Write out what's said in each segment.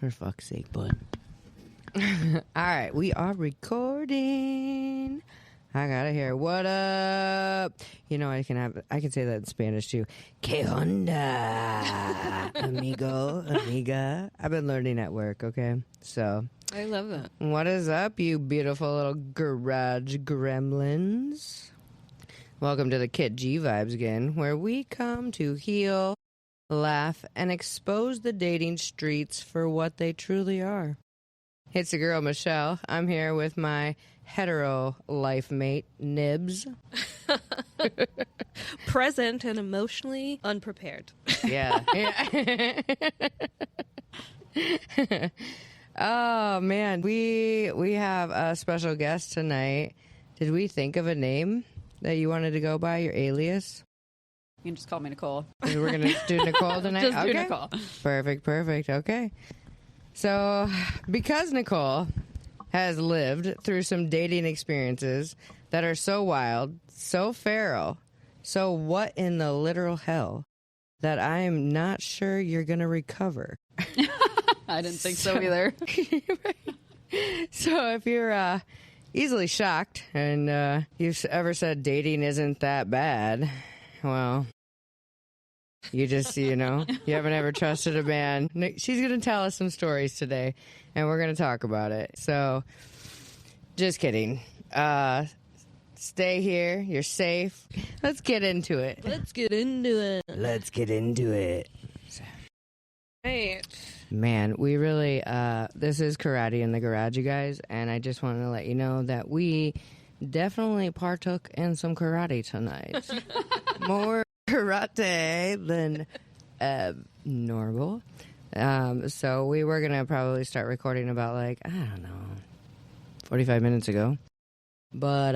For fuck's sake, bud. All right, we are recording. I gotta hear what up. You know, I can say that in Spanish too. Que onda, amigo, amiga. I've been learning at work. Okay, so I love that. What is up, you beautiful little garage gremlins? Welcome to the KITG Vibes again, where we come to heal, laugh, and expose the dating streets for what they truly are. It's your girl, Michelle. I'm here with my hetero life mate, Nibs. Present and emotionally unprepared. Yeah. Oh, man. We have a special guest tonight. Did we think of a name that you wanted to go by, your alias? You can just call me Nicole. We're going to do Nicole tonight? Just do Nicole. Perfect. Okay. So, because Nicole has lived through some dating experiences that are so wild, so feral, so what in the literal hell, that I'm not sure you're going to recover. I didn't think so either. So if you're easily shocked and you've ever said dating isn't that bad, well, you just, you haven't ever trusted a man. She's going to tell us some stories today, and we're going to talk about it. So, just kidding. Stay here. You're safe. Let's get into it. Hey. Man, we really, this is Karate in the Garage, you guys, and I just wanted to let you know that we definitely partook in some karate tonight. More karate than normal. So we were going to probably start recording about, 45 minutes ago. But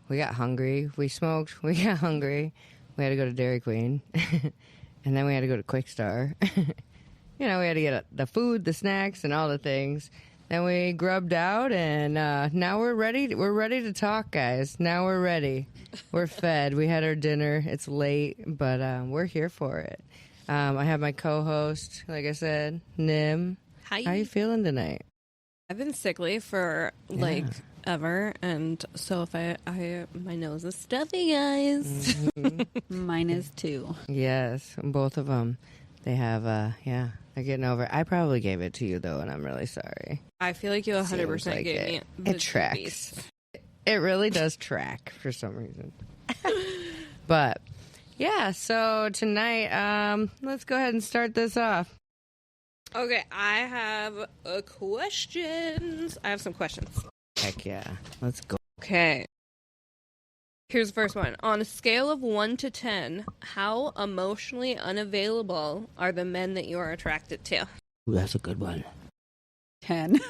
we got hungry. We smoked. We got hungry. We had to go to Dairy Queen. And then we had to go to Quick Star. We had to get the food, the snacks, and all the things. Then we grubbed out, and now we're ready. We're ready to talk, guys. Now we're ready. We're fed. We had our dinner. It's late, but we're here for it. I have my co-host, like I said, Nim. Hi. How you feeling tonight? I've been sickly for ever, and so if my nose is stuffy, guys. Mm-hmm. Mine is too. Yes, both of them. They have, they're getting over it. I probably gave it to you, though, and I'm really sorry. I feel like you 100% gave me it tracks. It really does track for some reason. But, yeah, so tonight, let's go ahead and start this off. Okay, I have questions. I have some questions. Heck yeah. Let's go. Okay. Here's the first one. On a scale of 1 to 10, how emotionally unavailable are the men that you are attracted to? Ooh, that's a good one. 10.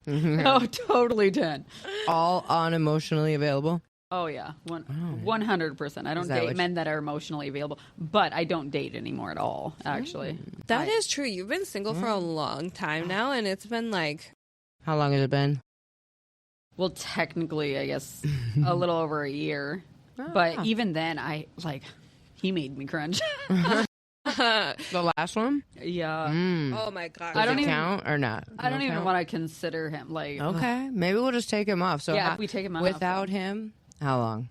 Oh, totally 10. All unemotionally available? Oh, yeah. 100%. I don't date men that are emotionally available, but I don't date anymore at all, actually. That is true. You've been single for a long time now, and it's been How long has it been? Well, technically, I guess, a little over a year. But even then, he made me cringe. The last one? Yeah. Oh, my God. Does it count or not? I don't even want to consider him. Okay. Maybe we'll just take him off. So if we take him off. Without him, how long?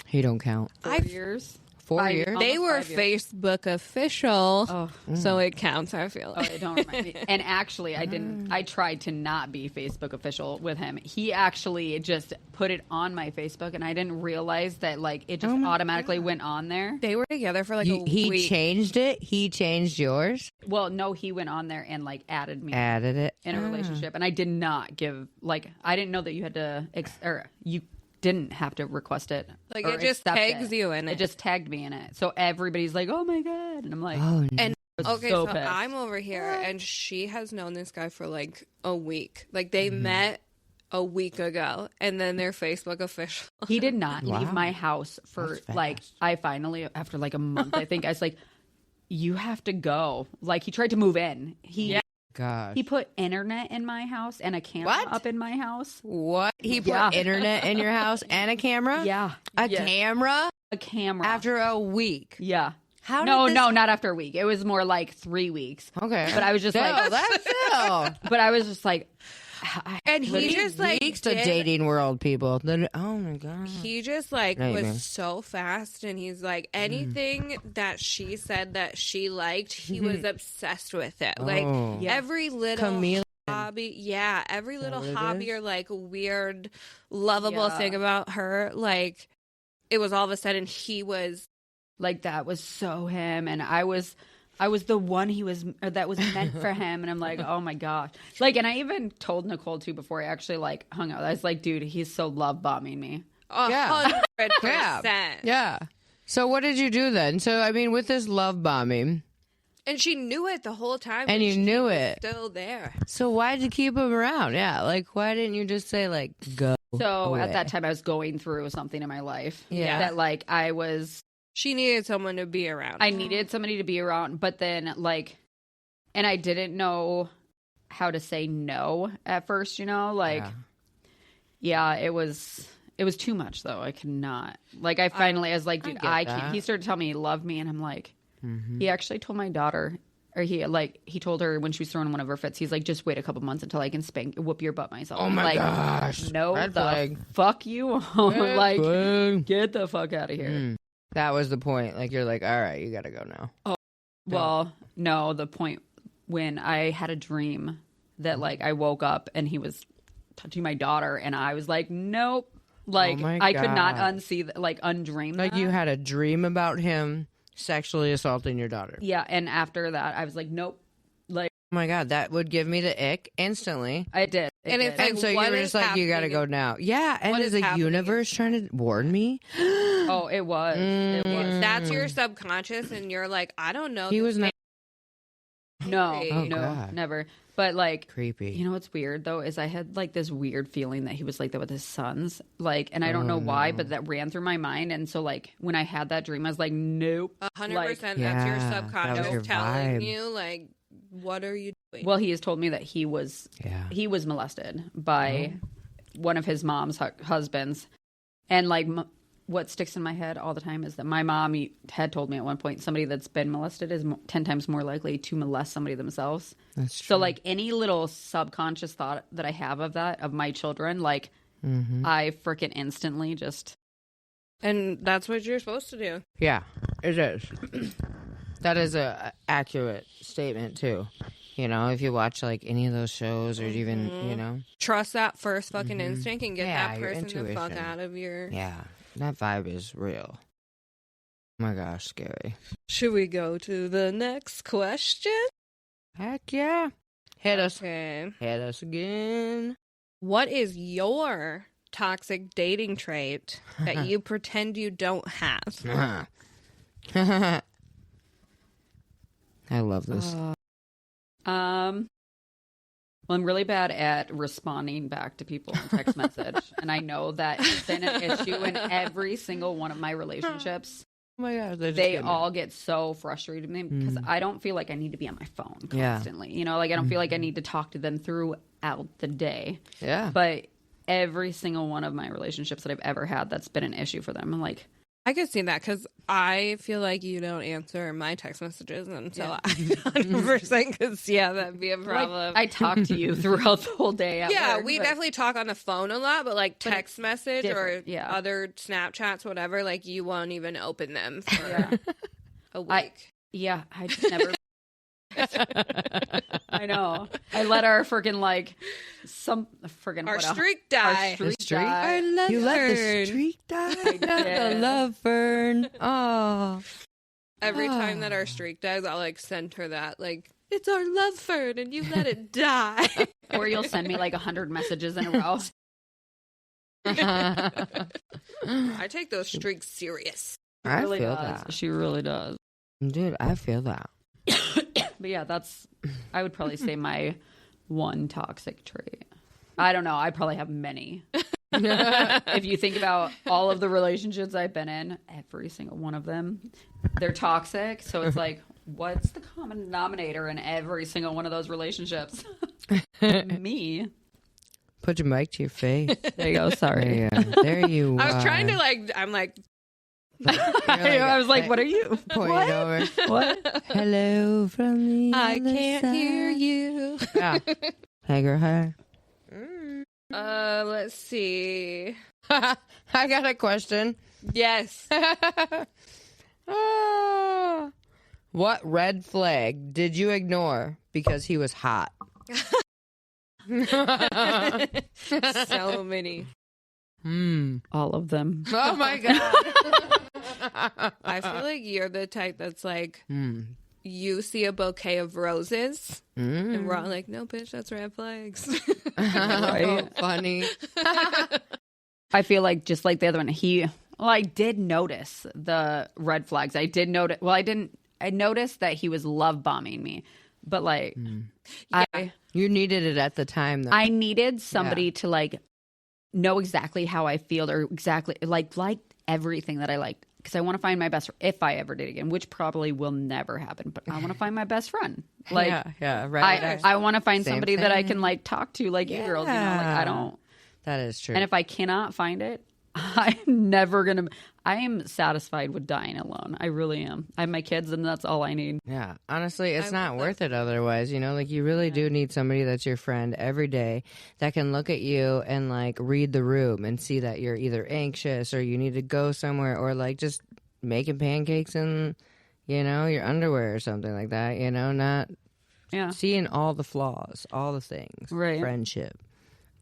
He don't count. 4 years. 4 years? They were Facebook official, so it counts, I feel like. Oh, don't remind me. And actually, I tried to not be Facebook official with him. He actually just put it on my Facebook, and I didn't realize that, it just automatically went on there. They were together for a week. He changed it? He changed yours? Well, no, he went on there and, added me. Added it? In a relationship. And I did not give, I didn't know that you had to, you didn't have to request it. It just tags you in it. It just tagged me in it. So everybody's like, oh my God. And I'm like, oh, no. And okay, so pissed. I'm over here and she has known this guy for a week. They met a week ago and then they're Facebook official. He did not leave my house for I finally, after a month, I think I was like, you have to go. He tried to move in. Gosh. He put internet in my house and a camera up in my house. What? He put internet in your house and a camera? Yeah. A camera? A camera. After a week? Yeah. No, not after a week. It was more like 3 weeks. Okay. But I was just like, that's still. but I was just like, And he just like weeks to dating world, people. Oh my god. He just like was so fast, and he's like anything that she said that she liked, he was obsessed with it. Like every little hobby, every little hobby or like weird, lovable thing about her, like it was all of a sudden he was like that was so him, and I was the one that was meant for him. And I'm like, oh my gosh. Like, and I even told Nicole too before I actually like hung out. I was like, dude, he's so love bombing me. 100%. Yeah. So what did you do then? So, I mean, with this love bombing. And she knew it the whole time. And you knew it. Still there. So why did you keep him around? Yeah. Like, why didn't you just say like, go So away? at that time I was going through something in my life. Yeah. That like she needed someone to be around. I needed somebody to be around, but then like, and I didn't know how to say no at first, you know, like, it was too much though. I could not, like, I was like, dude, I can't. He started telling me he loved me, and I'm like, he actually told my daughter, or he told her when she was throwing one of her fits, he's like, just wait a couple months until I can whoop your butt myself. Oh my gosh. No, Red flag. Fuck you. Like, flag. Get the fuck out of here. That was the point. Like, you're like, all right, you got to go now. Oh, well, no, the point when I had a dream that, like, I woke up and he was touching my daughter, and I was like, nope. Like, I could not undream Like, that. you had a dream about him sexually assaulting your daughter. Yeah, and after that, I was like, nope. Like, oh my God, that would give me the ick instantly. I did. And it's And so you were just like, you got to go now. Yeah, and is the universe trying to warn me? Oh, it was. It was. That's your subconscious, and you're like, I don't know. He was not No, Oh, no, God. never. But like, creepy. you know what's weird though is I had like this weird feeling that he was like that with his sons, like, and I don't know why, but that ran through my mind. And so like when I had that dream, I was like, nope. 100%. That's your Yeah, subconscious that was your telling vibe. you, like, what are you doing? Well, he has told me that he was molested by one of his mom's husbands, and like what sticks in my head all the time is that my mom had told me at one point somebody that's been molested is 10 times more likely to molest somebody themselves. That's true. So like any little subconscious thought that I have of my children, like I freaking instantly just. And that's what you're supposed to do. Yeah, it is. That is a accurate statement too. You know, if you watch like any of those shows or even, you know. Trust that first fucking instinct and get that your person the fuck intuition. out of your... Yeah, that vibe is real. Oh my gosh, scary. Should we go to the next question? Heck yeah. Hit us. Okay. Hit us again. What is your toxic dating trait that you pretend you don't have? I love this. Well, I'm really bad at responding back to people in text message. And I know that it's been an issue in every single one of my relationships. Oh my God. They all get so frustrated with me because I don't feel like I need to be on my phone constantly. You know, like I don't feel like I need to talk to them throughout the day. Yeah. But every single one of my relationships that I've ever had, that's been an issue for them. I'm like, I could see that because I feel like you don't answer my text messages until I 100% because, that'd be a problem. like, I talk to you throughout the whole day. At work, we definitely talk on the phone a lot, but like text message or different, other Snapchats, whatever, like you won't even open them for a week. I just never. I know. I let our freaking our streak die. Our streak Streak? die. You let the streak die? The love burn. Oh. Every time that our streak dies, I'll like send her that, like, it's our love fern and you let it die. Or you'll send me like 100 messages in a row. I take those streaks serious. I really feel does. that. She really does. Dude, I feel that. But yeah, I would probably say my one toxic trait. I don't know. I probably have many. If you think about all of the relationships I've been in, every single one of them, they're toxic. So it's like, what's the common denominator in every single one of those relationships? Me. Put your mic to your face. There you go. Sorry. There you I was are. trying to I'm like I was like, what are you? Pointing over. What? Hello from the I other can't side. hear you. Yeah. Hey, girl, hey. Let's see. I got a question. Yes. What red flag did you ignore because he was hot? So many. All of them. Oh my God. I feel like you're the type that's like, you see a bouquet of roses, and we're all like, no, bitch, that's red flags. Right? Funny. I feel like just like the other one, I did notice the red flags. I did notice, I noticed that he was love bombing me, but like, You needed it at the time, though. I needed somebody to like know exactly how I feel or exactly like everything that I liked. Because I want to find my best, if I ever did again, which probably will never happen. But I want to find my best friend. Like, right. I want to find Same somebody that I thing. can like talk to, like you girls. You know, like I don't. That is true. And if I cannot find it, I'm never gonna. I am satisfied with dying alone. I really am. I have my kids, and that's all I need. Yeah, honestly, it's not worth it otherwise. You know, like you really do need somebody that's your friend every day that can look at you and like read the room and see that you're either anxious or you need to go somewhere or like just making pancakes in, you know, your underwear or something like that. You know, not seeing all the flaws, all the things, right? Friendship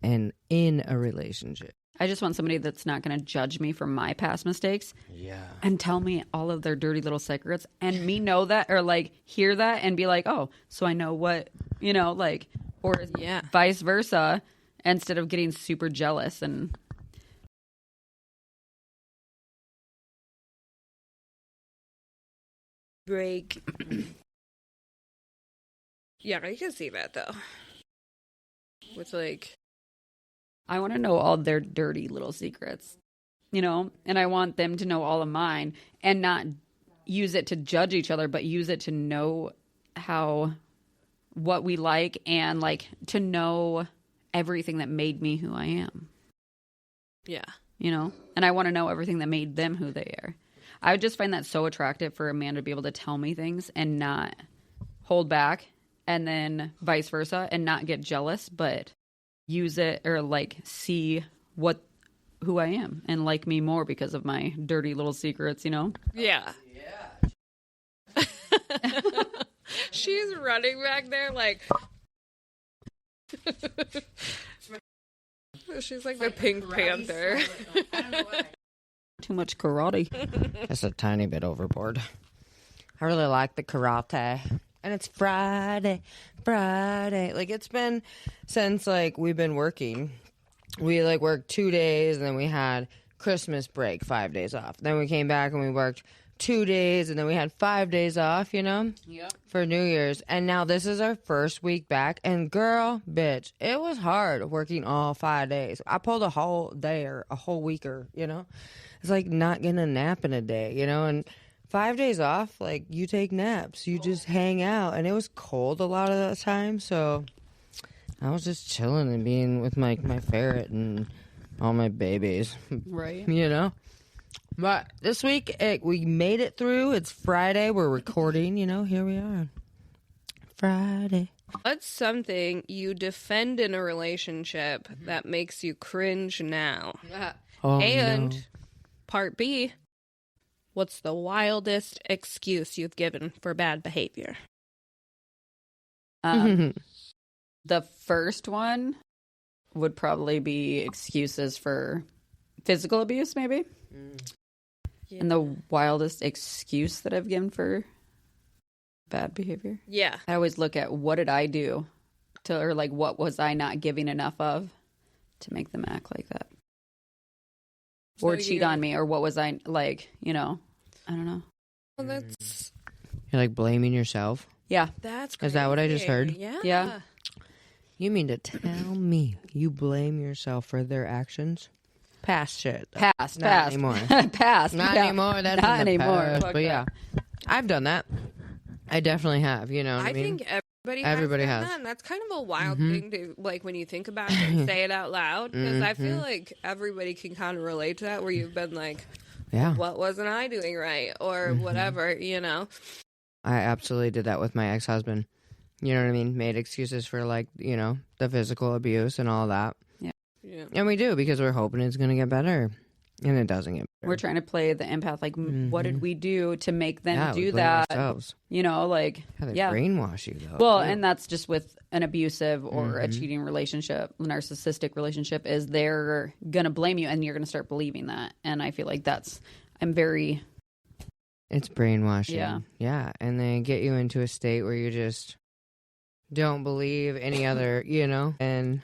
and in a relationship. I just want somebody that's not going to judge me for my past mistakes. Yeah. And tell me all of their dirty little secrets and me know that or like hear that and be like, oh, so I know what, you know, like, or vice versa instead of getting super jealous and. Break. Yeah, I can see that though. With like. I want to know all their dirty little secrets, you know, and I want them to know all of mine and not use it to judge each other, but use it to know what we like and like to know everything that made me who I am. Yeah. You know, and I want to know everything that made them who they are. I would just find that so attractive for a man to be able to tell me things and not hold back and then vice versa and not get jealous, but use it or like see who I am and like me more because of my dirty little secrets, you know? Yeah. She's running back there like she's like the Pink Panther. Too much karate. Just a tiny bit overboard. I really like the karate. And it's Friday. Like, it's been since, like, we've been working. We, like, worked 2 days, and then we had Christmas break, 5 days off. Then we came back, and we worked 2 days, and then we had 5 days off, you know? Yep. For New Year's. And now this is our first week back. And, girl, bitch, it was hard working all 5 days. I pulled a whole day or a whole weeker, you know? It's like not getting a nap in a day, you know? And 5 days off, like, you take naps. You just hang out. And it was cold a lot of the time, so I was just chilling and being with my ferret and all my babies. Right. You know? But this week, we made it through. It's Friday. We're recording, you know? Here we are. Friday. What's something you defend in a relationship that makes you cringe now? Oh, and no. Part B, what's the wildest excuse you've given for bad behavior? The first one would probably be excuses for physical abuse, maybe. Yeah. And the wildest excuse that I've given for bad behavior. Yeah. I always look at what did I do or like what was I not giving enough of to make them act like that. Or cheat on me, or what was I like, you know, I don't know. Well, that's... You're like blaming yourself? Yeah. That's crazy. Is that what I just heard? Yeah. You mean to tell me you blame yourself for their actions? Past shit. Past. Not anymore. Past. Not yeah. anymore. That's not in the anymore. past. Fuck But yeah, I've done that. I definitely have. You know what I mean? think everybody has. that, and that's kind of a wild thing to, like, when you think about it and say it out loud, because I feel like everybody can kind of relate to that, where you've been like, Yeah. What wasn't I doing right? Or whatever, you know? I absolutely did that with my ex-husband. You know what I mean? Made excuses for, like, you know, the physical abuse and all that. Yeah. And we do, because we're hoping it's going to get better. And it doesn't get better. We're trying to play the empath. Like, what did we do to make them do that? Ourselves. You know, like, they brainwash you, though. Well, and that's just with an abusive or a cheating relationship, narcissistic relationship, is they're going to blame you and you're going to start believing that. And I feel like it's brainwashing. Yeah. Yeah. And they get you into a state where you just don't believe any other, you know, and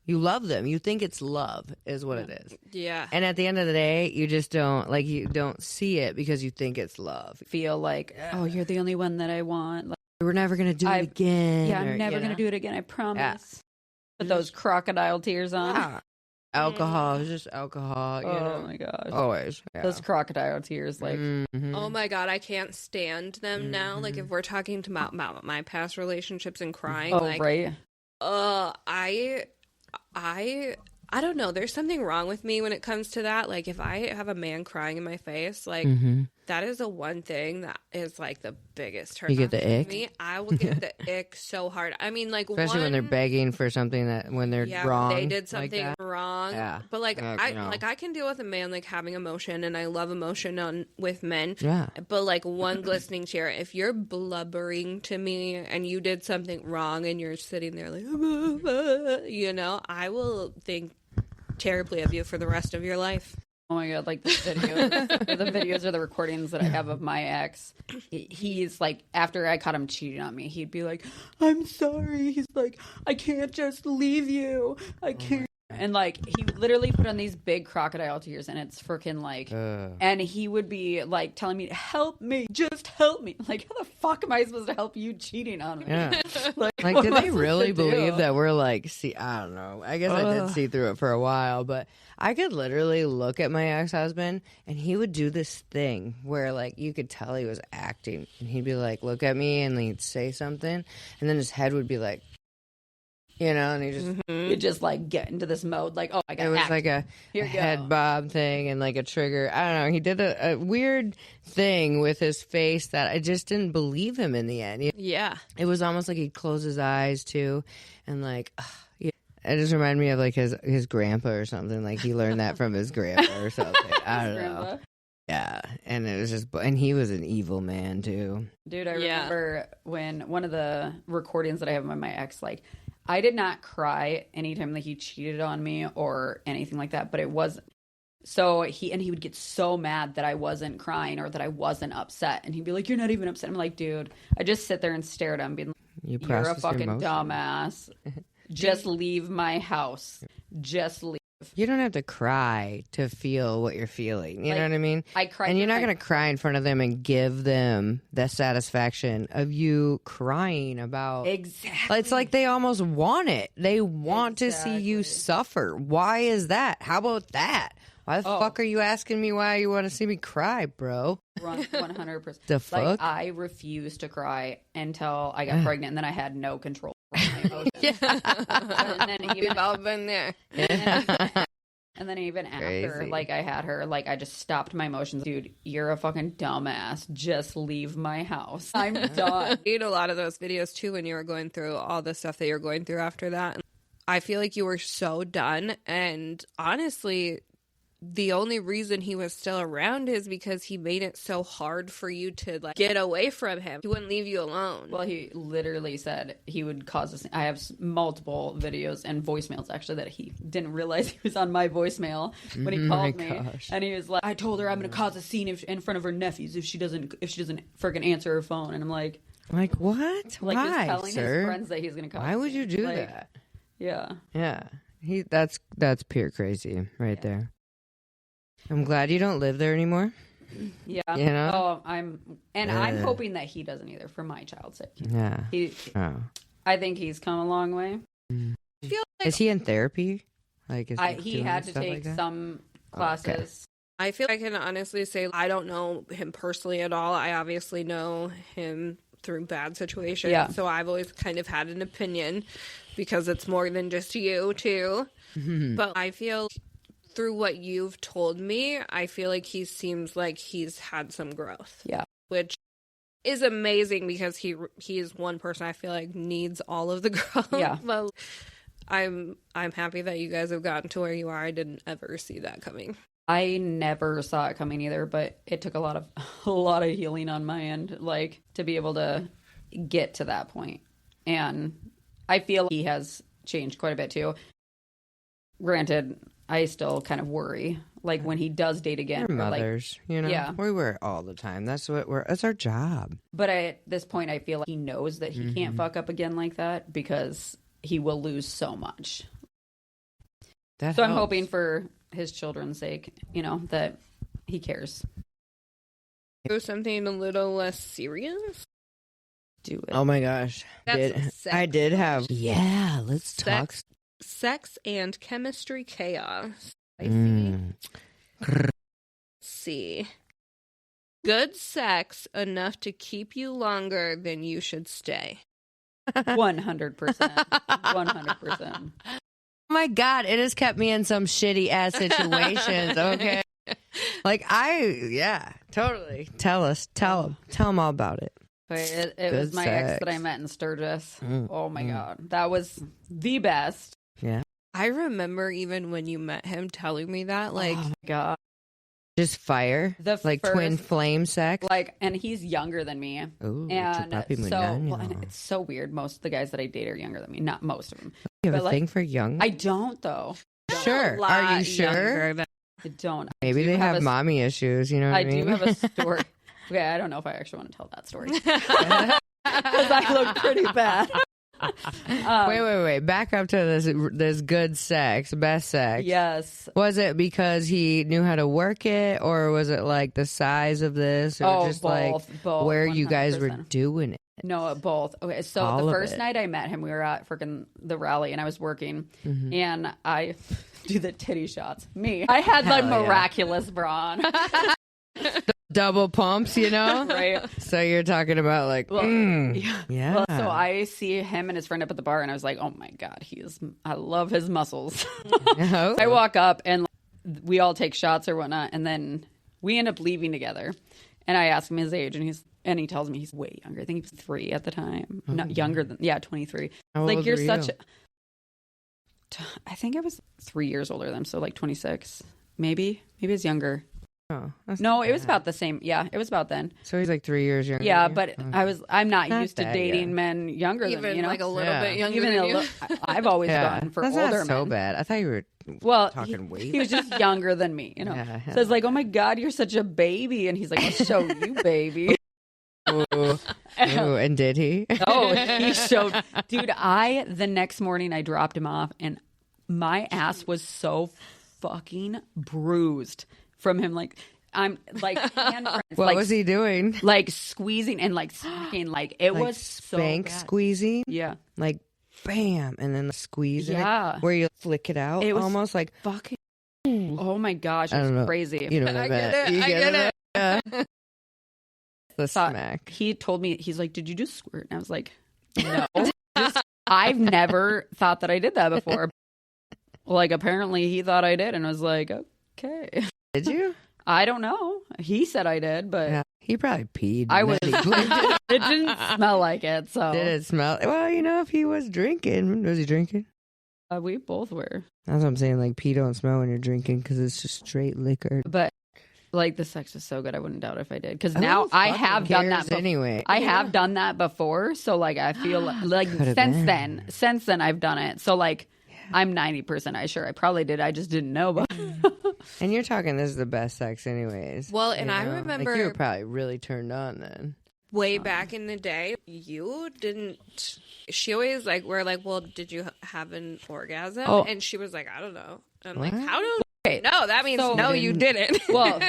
you love them. You think it's love is what it is. Yeah. And at the end of the day, you just don't, like, you don't see it because you think it's love. Feel like, oh, you're the only one that I want. Like, we're never going to do it again. Yeah, I'm never going to do it again. I promise. Yeah. Put those crocodile tears on. Yeah. Alcohol, it's just alcohol. You know? My gosh. Always. Yeah. Those crocodile tears, like. Oh my God, I can't stand them now. Like, if we're talking about my past relationships and crying. Oh, like, right. I don't know. There's something wrong with me when it comes to that. Like, if I have a man crying in my face, like, that is the one thing that is, like, the biggest turn you get the ick? me. I will get the ick so hard. I mean, like, especially when they're begging for something that when they're wrong. They did something like wrong. Yeah. But, like, I can deal with a man, like, having emotion, and I love emotion with men. Yeah. But, like, one glistening tear, if you're blubbering to me and you did something wrong and you're sitting there like, you know, I will think terribly of you for the rest of your life. Oh my God, like the videos or the recordings that I have of my ex. He's like, after I caught him cheating on me, he'd be like, I'm sorry. He's like, I can't just leave you. I can't. And like, he literally put on these big crocodile tears, and it's freaking like, and he would be like telling me, help me, just help me. Like, how the fuck am I supposed to help you cheating on me? Yeah. like did they really believe that we're like, see, I don't know. I guess I did see through it for a while, but I could literally look at my ex-husband and he would do this thing where, like, you could tell he was acting, and he'd be like, look at me, and he'd say something, and then his head would be like, you know, and he just you just like get into this mode, like, oh, I got. It was like a head bob thing and like a trigger. I don't know. He did a weird thing with his face that I just didn't believe him in the end. Yeah, it was almost like he'd close his eyes too, and like, it just reminded me of like his grandpa or something. Like he learned that from his grandpa or something. I don't know. Yeah, and it was just, and he was an evil man too. Dude, I remember when one of the recordings that I have of my ex, like, I did not cry anytime that he cheated on me or anything like that, but it was so he would get so mad that I wasn't crying or that I wasn't upset, and he'd be like, "You're not even upset." I'm like, "Dude," I just sit there and stare at him, being like, "You're a fucking dumbass. Just leave my house. Just leave." You don't have to cry to feel what you're feeling. You know what I mean? I cry, and you're not going to cry in front of them and give them the satisfaction of you crying about. Exactly. It's like they almost want it. They want to see you suffer. Why is that? How about that? Why the fuck are you asking me why you want to see me cry, bro? 100%. The fuck? Like, I refused to cry until I got pregnant, and then I had no control over my emotions. And then we've all been there. And then even after, like, I had her, like, I just stopped my emotions. Dude, you're a fucking dumbass. Just leave my house. I'm done. You know, a lot of those videos, too, when you were going through all the stuff that you're going through after that. I feel like you were so done. And honestly, the only reason he was still around is because he made it so hard for you to, like, get away from him. He wouldn't leave you alone. Well, he literally said he would cause us. I have multiple videos and voicemails, actually, that he didn't realize he was on my voicemail when he called me. And he was like, I told her I'm going to cause a scene in front of her nephews if she doesn't freaking answer her phone. And I'm like what? Like, why, he's telling sir? his friends that he's going to cause. Why would you do like, that? Yeah. Yeah. That's pure crazy right there. I'm glad you don't live there anymore. Yeah. You know? I'm hoping that he doesn't either, for my child's sake. Yeah. I think he's come a long way. I feel like, is he in therapy? Like, he had to take some classes. Okay. I feel like I can honestly say I don't know him personally at all. I obviously know him through bad situations. Yeah. So I've always kind of had an opinion because it's more than just you, too. But I feel through what you've told me, I feel like he seems like he's had some growth. Yeah. Which is amazing because he is one person I feel like needs all of the growth. Yeah. But I'm happy that you guys have gotten to where you are. I didn't ever see that coming. I never saw it coming either, but it took a lot of healing on my end, like, to be able to get to that point. And I feel he has changed quite a bit too. Granted, I still kind of worry, like, when he does date again. We're mothers, like, you know? Yeah. We wear it all the time. That's our job. But at this point, I feel like he knows that he can't fuck up again like that because he will lose so much. That so helps. I'm hoping for his children's sake, you know, that he cares. Do something a little less serious? Do it. Oh my gosh. I did have. Yeah, let's talk. Sex and chemistry chaos. See. Good sex enough to keep you longer than you should stay. 100%. 100%. Oh my God, it has kept me in some shitty ass situations. Okay. Like totally. Tell them all about it. It was my ex that I met in Sturgis. Oh my God. That was the best. Yeah. I remember even when you met him telling me that, like, oh my God. Just fire, twin flame sex, and he's younger than me. Ooh, and and it's so weird. Most of the guys that I date are younger than me. Not most of them. You have a thing for young? I don't though. Sure. Are you sure? I don't. Maybe they have mommy issues. You know what I mean? do have a story. Okay, I don't know if I actually want to tell that story because I look pretty bad. Wait. Back up to this good sex, best sex. Yes. Was it because he knew how to work it, or was it like the size of this, or just both, where 100%. you guys were doing it? No, both. Okay, so the first night I met him, we were at freaking the rally, and I was working, and I do the titty shots. I had the miraculous bra on. Double pumps, you know? Right. So you're talking about yeah. Well, so I see him and his friend up at the bar, and I was like, oh my God, I love his muscles. Oh. I walk up, and we all take shots or whatnot, and then we end up leaving together. And I ask him his age, and he tells me he's way younger. I think he was 3 at the time. Oh, Not younger than, 23. How like, old you're were such you? I think I was 3 years older than him, so like 26. Maybe it's younger. Oh, no, it was about the same. Yeah, it was about then. So he's like 3 years younger. Yeah, than you? but I'm not used to dating young. men younger even than me, you know? like a little bit younger Even than you. I've always gone for That's older not so men. bad. I thought you were talking weight. He was just younger than me, you know? Yeah. So it's like, oh my God, you're such a baby. And he's like, I'll show you, baby. Ooh, and did he? Oh, he showed. Dude, the next morning I dropped him off, and my ass was so fucking bruised from him. Like, I'm like, what was he doing? Like squeezing and like smacking. Like it was spank so bad. squeezing. Yeah, like bam, and then squeeze. Yeah, where you flick it out. It was almost like fucking. Oh my gosh, it was crazy. You know what I meant? I get it. Yeah. The smack. He told me, he's like, "Did you just squirt?" And I was like, "No." I've never thought that I did that before. Like apparently he thought I did, and I was like, "Okay." Did you? I don't know. He said I did, but yeah, he probably peed. I was. It didn't smell like it. So did it smell? Well, you know, if he was drinking, was he drinking? We both were. That's what I'm saying. Like pee don't smell when you're drinking because it's just straight liquor. But like the sex was so good, I wouldn't doubt if I did. Because now I have done that anyway. I have done that before, so like I feel like since then I've done it. So like. I'm 90% sure I probably did. I just didn't know about it. And you're talking this is the best sex anyways. Well, and I remember... Like you were probably really turned on then. Way back in the day, you didn't... She always like, we're like, well, did you have an orgasm? Oh. And she was like, I don't know. And I'm like, how do... Okay. No, that means no, you didn't. Well...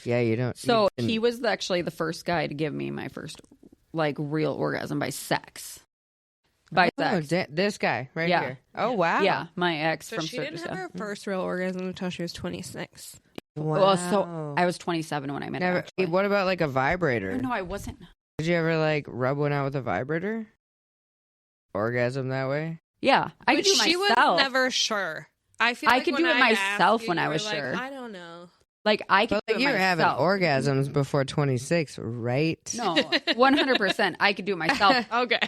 yeah, you don't. So he was actually the first guy to give me my first like real orgasm by sex. By sex. This guy right here. Oh, wow. Yeah, my ex so from she didn't have her first real orgasm until she was 26. Wow. Well, so I was 27 when I met her. What about like a vibrator? No, I wasn't. Did you ever like rub one out with a vibrator? Orgasm that way? Yeah, I could do myself. She was never sure. I feel like I could do it myself when I was sure. I don't know. Like I could do it you were myself. having orgasms before 26, right? No, 100%. I could do it myself. Okay.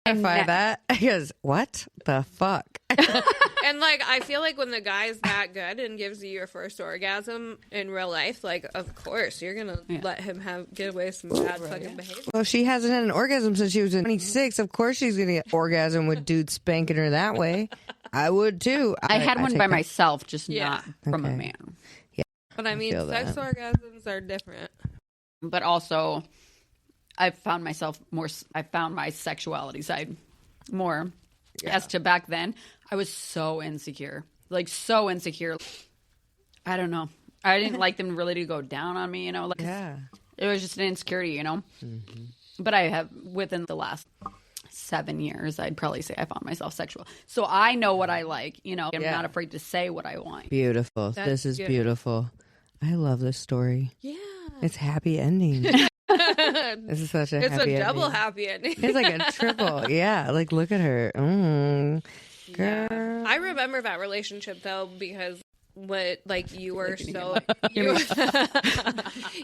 Clarify that. Because what the fuck? And like, I feel like when the guy's that good and gives you your first orgasm in real life, like, of course you're gonna let him get away with some bad fucking behavior. Well, she hasn't had an orgasm since she was 26. Of course she's gonna get orgasm with dudes spanking her that way. I would too. I had one by myself, just not from a man. Yeah, but I mean, sex orgasms are different. But also, I found my sexuality side more. As to back then, I was so insecure. Like, so insecure. I don't know. I didn't like them really to go down on me, you know? Like, it was just an insecurity, you know? Mm-hmm. But I have, within the last 7 years, I'd probably say I found myself sexual. So I know what I like, you know? I'm not afraid to say what I want. Beautiful. This is beautiful. I love this story. Yeah. It's happy ending. This is such a happy ending. It's a double happy ending. It's like a triple. Yeah. Like, look at her. Girl. Yeah. I remember that relationship, though, because you were so...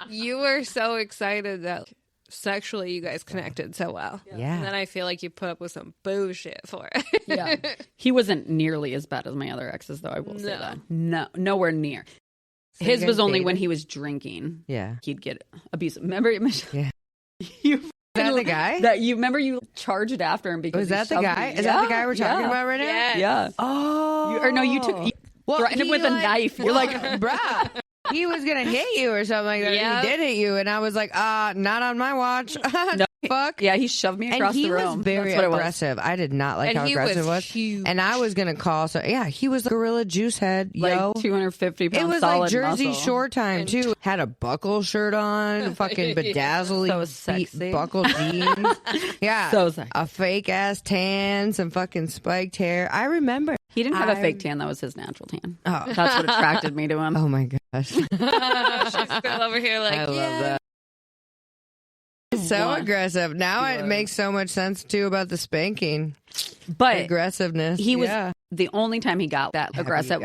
you were so excited that sexually you guys connected so well. Yeah. And then I feel like you put up with some bullshit for it. Yeah. He wasn't nearly as bad as my other exes, though, I will say that. No, nowhere near. So his was only when he was drinking. Yeah. He'd get abusive. Remember? Yeah. Is that the guy? Remember you charged after him because was that the guy? Is that the guy we're talking about right now? Yes. Yeah. Oh. You threatened him with a knife. You're like, bruh. He was going to hit you or something like that. Yep. He did hit you. And I was like, not on my watch. No. Fuck. Yeah, he shoved me across the room. And he was very aggressive. I did not like how aggressive it was. Huge. And I was going to call. So yeah, he was a gorilla juice head. Like 250 pounds. It was solid like Jersey muscle. Shore time too. Had a buckle shirt on, fucking bedazzled, so sexy. buckle jeans. Yeah, so sexy. A fake ass tan, some fucking spiked hair. I remember. He didn't have a fake tan. That was his natural tan. Oh. That's what attracted me to him. Oh my gosh. She's still over here like, I love that. So aggressive. Now it makes so much sense too about the spanking. But the aggressiveness. He was the only time he got that aggressive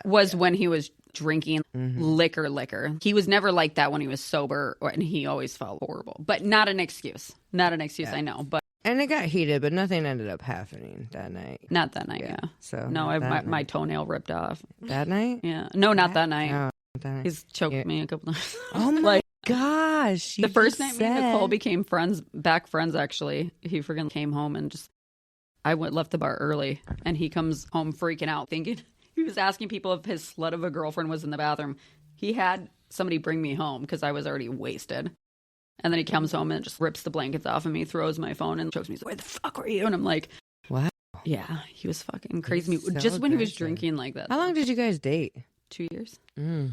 was when he was drinking liquor. He was never like that when he was sober, and he always felt horrible. But not an excuse. Not an excuse, I know. But and it got heated, but nothing ended up happening that night. Not that night, yeah. So no, my toenail ripped off. That night? Yeah. No, not that night. No, that night. He's choked me a couple times. Oh my gosh. The first night me and Nicole became back friends actually. He freaking came home and left the bar early, and he comes home freaking out thinking he was asking people if his slut of a girlfriend was in the bathroom. He had somebody bring me home because I was already wasted. And then he comes home and just rips the blankets off of me, throws my phone, and chokes me. He's like, "Where the fuck were you?" And I'm like, "Wow, yeah, he was fucking crazy." Just when he was drinking like that. How long did you guys date? 2 years. That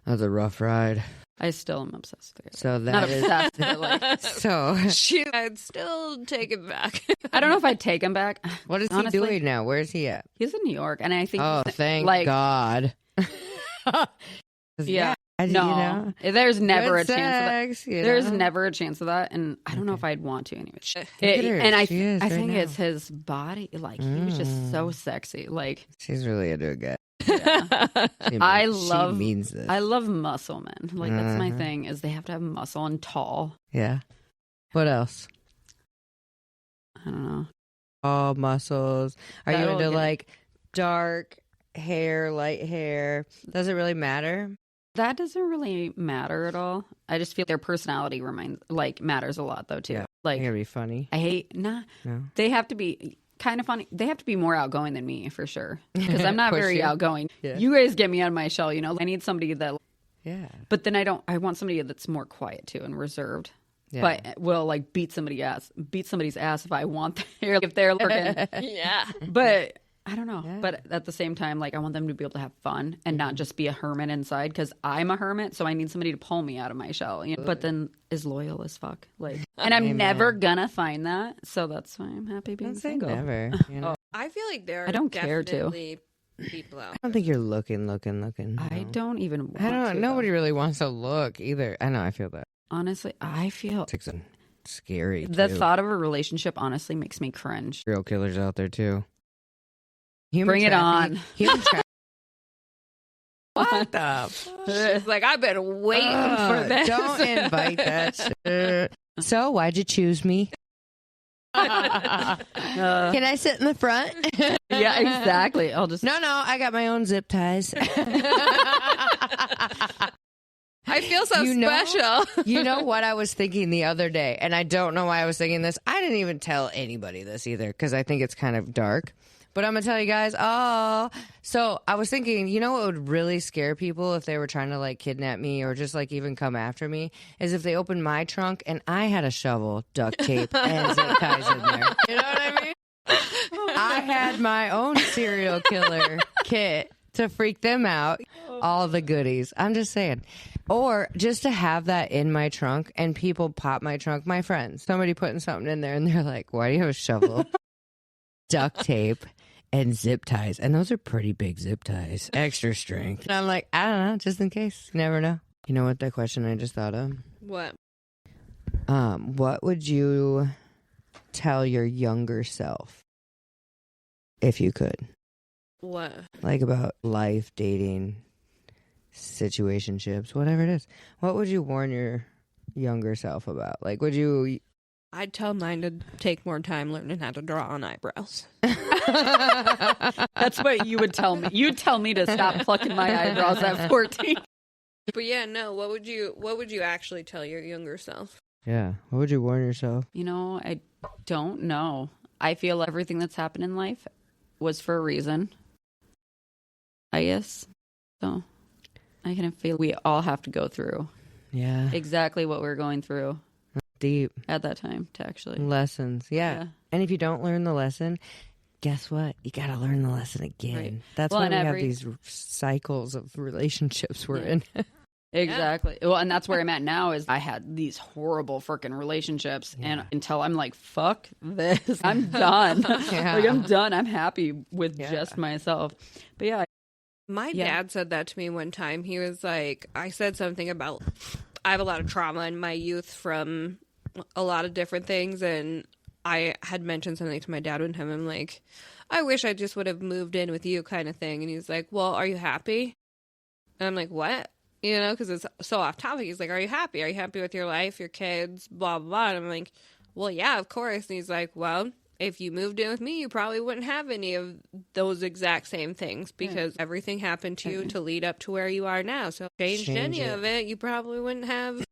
was a rough ride. I still am obsessed with it. So that not is obsessed, but like so. I'd still take him back. I don't know if I'd take him back. What is he doing now? Where's he at? He's in New York, and I think. Oh, thank God. Yeah. No, you know, there's never a chance of that. There's know? Never a chance of that, and I don't know if I'd want to anyway. And I think it's his body. Like he was just so sexy. Like she's really into a guy. Yeah. I love muscle men. Like that's my thing. Is they have to have muscle and tall. Yeah. What else? I don't know. All muscles. Are you into like dark hair, light hair? Does it really matter? That doesn't really matter at all. I just feel their personality matters a lot though too. Yeah, like they're gonna be funny. I hate No. They have to be kind of funny. They have to be more outgoing than me for sure. Because I'm not very outgoing. Yeah. You guys get me out of my shell, you know. I need somebody that But then I want somebody that's more quiet too and reserved. Yeah. But will like beat somebody's ass if I want if they're looking. Yeah. But I don't know. Yeah. But at the same time, like I want them to be able to have fun and not just be a hermit inside because I'm a hermit. So I need somebody to pull me out of my shell. You know? But then is loyal as fuck. Like, and I'm never gonna find that. So that's why I'm happy being single. Never. You know? I feel like there are I don't care to. people out. I don't think you're looking. I don't even want I don't to, nobody really wants to look either. I know, I feel that. Honestly, I feel it's scary. The thought of a relationship honestly makes me cringe. Real killers out there too. Bring it on. What the? She's like, I've been waiting for this. Don't invite that shit. So, why'd you choose me? Can I sit in the front? Yeah, exactly. I'll just... No, I got my own zip ties. I feel so special. You know what I was thinking the other day, and I don't know why I was thinking this. I didn't even tell anybody this either, because I think it's kind of dark. But I'm going to tell you guys, so I was thinking, you know what would really scare people if they were trying to, like, kidnap me or just, like, even come after me? Is if they opened my trunk and I had a shovel, duct tape, and zip ties in there. You know what I mean? I had my own serial killer kit to freak them out. All the goodies. I'm just saying. Or just to have that in my trunk and people pop my trunk, my friends, somebody putting something in there and they're like, why do you have a shovel, duct tape, and zip ties? And those are pretty big zip ties, extra strength. And I'm like, I don't know, just in case. You never know. You know what the question I just thought of? What? What would you tell your younger self if you could? What? Like about life, dating, situationships, whatever it is. What would you warn your younger self about? Like, would you... I'd tell mine to take more time learning how to draw on eyebrows. That's what you would tell me. You'd tell me to stop plucking my eyebrows at 14. But yeah, no, what would you actually tell your younger self? Yeah. What would you warn yourself? You know, I don't know. I feel everything that's happened in life was for a reason, I guess. So I kind of feel we all have to go through exactly what we're going through. Deep. At that time to actually. Lessons. Yeah. And if you don't learn the lesson, guess what? You got to learn the lesson again. Right. That's why we have these cycles of relationships we're in. Exactly. Well, and that's where I'm at now is I had these horrible freaking relationships and until I'm like, fuck this. I'm done. Like, I'm done. I'm happy with just myself. But yeah. My dad said that to me one time. He was like, I said something about, I have a lot of trauma in my youth from a lot of different things. And I had mentioned something to my dad one time. I'm like, I wish I just would have moved in with you kind of thing. And he's like, well, are you happy? And I'm like, what? You know, because it's so off topic. He's like, are you happy? Are you happy with your life, your kids, blah, blah, blah. And I'm like, well, yeah, of course. And he's like, well, if you moved in with me, you probably wouldn't have any of those exact same things because everything happened to you to lead up to where you are now. So if you changed any of it, you probably wouldn't have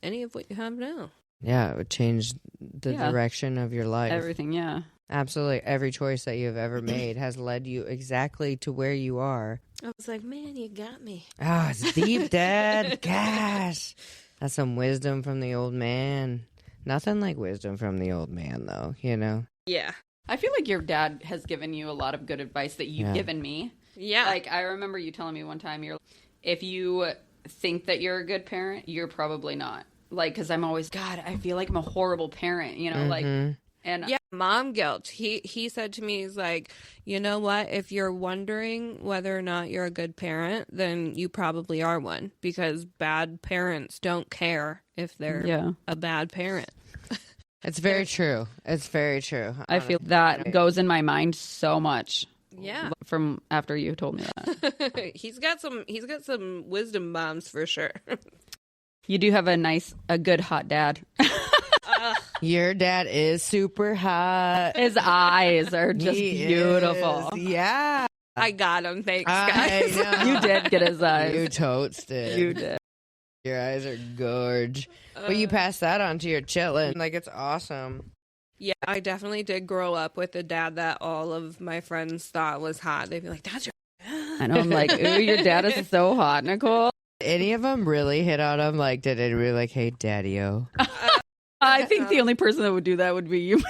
any of what you have now. Yeah, it would change the direction of your life. Everything, yeah. Absolutely. Every choice that you've ever made has led you exactly to where you are. I was like, man, you got me. Oh, it's deep, Dad. Gosh. That's some wisdom from the old man. Nothing like wisdom from the old man, though, you know? Yeah. I feel like your dad has given you a lot of good advice that you've given me. Yeah. Like, I remember you telling me one time, if you think that you're a good parent, you're probably not. Like, because I'm always, God, I feel like I'm a horrible parent, you know? Like, and yeah, mom guilt. He said to me, he's like, you know what? If you're wondering whether or not you're a good parent, then you probably are one because bad parents don't care if they're a bad parent. It's very true. It's very true. I feel that goes in my mind so much. Yeah. From after you told me that. He's got some wisdom bombs for sure. You do have a good hot dad. Your dad is super hot. His eyes are just beautiful. Yeah. I got him. Thanks, guys. You did get his eyes. You totes did. You did. Your eyes are gorge. But you passed that on to your chitlin. Like, it's awesome. Yeah, I definitely did grow up with a dad that all of my friends thought was hot. They'd be like, that's your dad. I know. I'm like, ooh, your dad is so hot, Nicole. Any of them really hit on him? Like, did anybody like, hey, daddy-o? I think the only person that would do that would be you.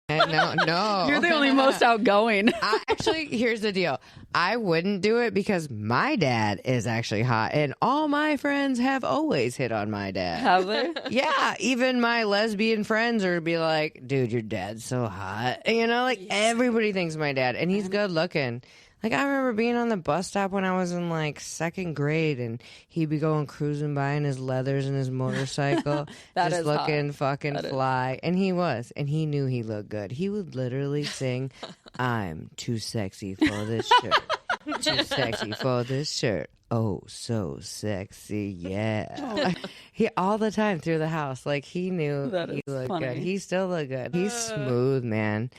No. You're the only most outgoing. Actually, here's the deal. I wouldn't do it because my dad is actually hot, and all my friends have always hit on my dad. Have they? Yeah, even my lesbian friends are be like, dude, your dad's so hot. You know, like everybody thinks my dad, and he's good looking. Like, I remember being on the bus stop when I was in, like, 2nd grade, and he'd be going cruising by in his leathers and his motorcycle, just looking fucking fly. And he was. And he knew he looked good. He would literally sing, I'm too sexy for this shirt. Too sexy for this shirt. Oh, so sexy, yeah. He all the time through the house. Like, he knew he looked good. He still looked good. He's smooth, man.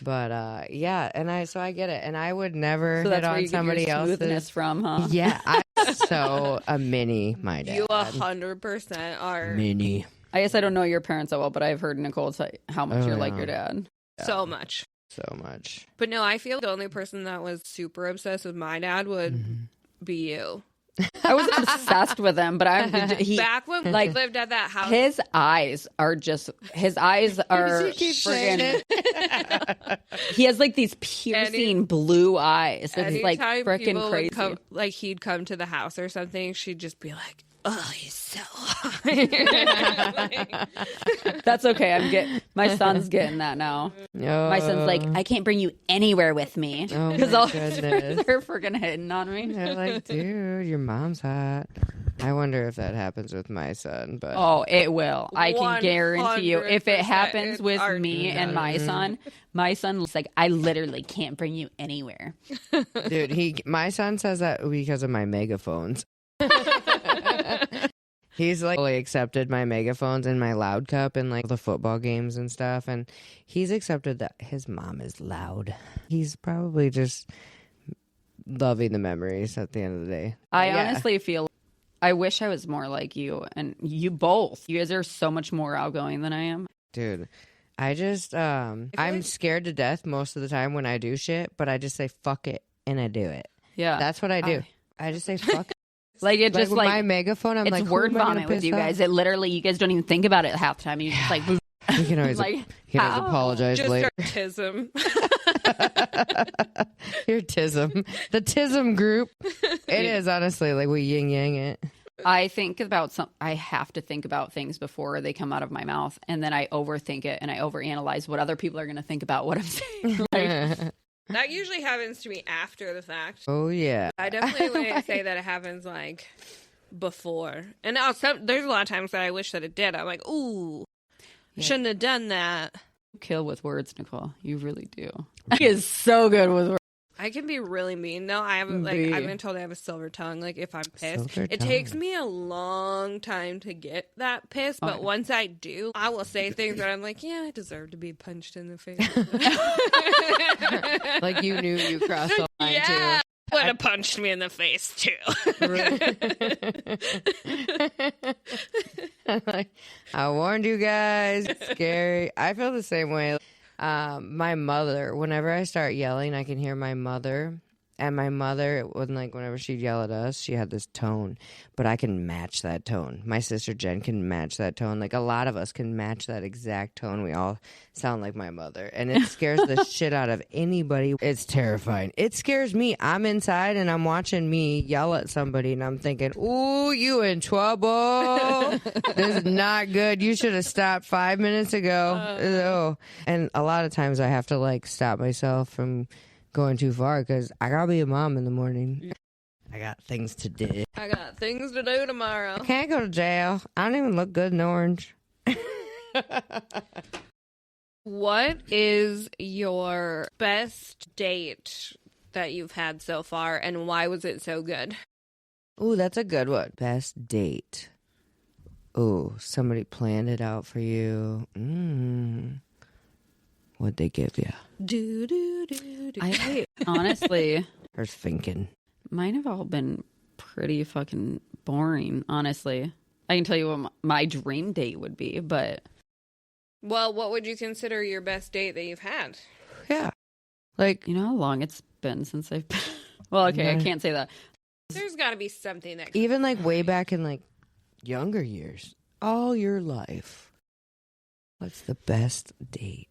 But yeah, and I get it, and I would never hit on somebody else's smoothness from, huh? Yeah, I'm so a mini, my dad. You 100% are mini. I guess I don't know your parents that well, but I've heard Nicole say how much you're like your dad. So much. So much. But no, I feel the only person that was super obsessed with my dad would be you. I wasn't obsessed with him, but back when we lived at that house. His eyes are friggin'. He has like these piercing blue eyes. It's like freaking crazy. He'd come to the house or something, she'd just be like, "Oh, he's so hot." That's okay. My son's getting that now. My son's like, I can't bring you anywhere with me because they're freaking hitting on me. They're like, dude, your mom's hot. I wonder if that happens with my son, but it will. I can guarantee you. If it happens with me and my son looks like, I literally can't bring you anywhere. Dude, my son says that because of my megaphones. He's like fully accepted my megaphones and my loud cup and like the football games and stuff, and he's accepted that his mom is loud. He's probably just loving the memories at the end of the day. I honestly feel I wish I was more like you, and you both. You guys are so much more outgoing than I am. Dude, I just I'm scared to death most of the time when I do shit, but I just say fuck it and I do it. Yeah, that's what I do. I just say fuck it. Like, it just like my megaphone, I'm it's like, word vomit with you guys. It literally, you guys don't even think about it half the time. You just like, you can always apologize just later. Tism. Your tism, the tism group. It is honestly like we yin yang it. I have to think about things before they come out of my mouth, and then I overthink it and I overanalyze what other people are going to think about what I'm saying. That usually happens to me after the fact. Oh, yeah. I definitely wouldn't say that it happens, like, before. And there's a lot of times that I wish that it did. I'm like, ooh, shouldn't have done that. You kill with words, Nicole. You really do. He is so good with words. I can be really mean, though. I've been told I have a silver tongue. Like, if I'm pissed, it takes me a long time to get that pissed. But once I do, I will say things that I'm like, yeah, I deserve to be punched in the face. Like, you knew you crossed the line, too. Would have punched me in the face, too. I warned you guys. It's scary. I feel the same way. My mother, whenever I start yelling, I can hear my mother. And my mother, it wasn't like whenever she'd yell at us, she had this tone. But I can match that tone. My sister Jen can match that tone. Like, a lot of us can match that exact tone. We all sound like my mother. And it scares the shit out of anybody. It's terrifying. It scares me. I'm inside and I'm watching me yell at somebody and I'm thinking, ooh, you in trouble. This is not good. You should have stopped 5 minutes ago. And a lot of times I have to, like, stop myself from going too far because I gotta be a mom in the morning. I got things to do. I got things to do tomorrow. I can't go to jail. I don't even look good in orange. What is your best date that you've had so far, and why was it so good? Ooh, that's a good one. Best date. Ooh, somebody planned it out for you. What'd they give you? I honestly, her thinking. Mine have all been pretty fucking boring, honestly. I can tell you what my dream date would be, but... Well, what would you consider your best date that you've had? Yeah. Like... You know how long it's been since I've been... Well, okay, I can't say that. There's got to be something that... Even, like, way back in, like, younger years. All your life. What's the best date?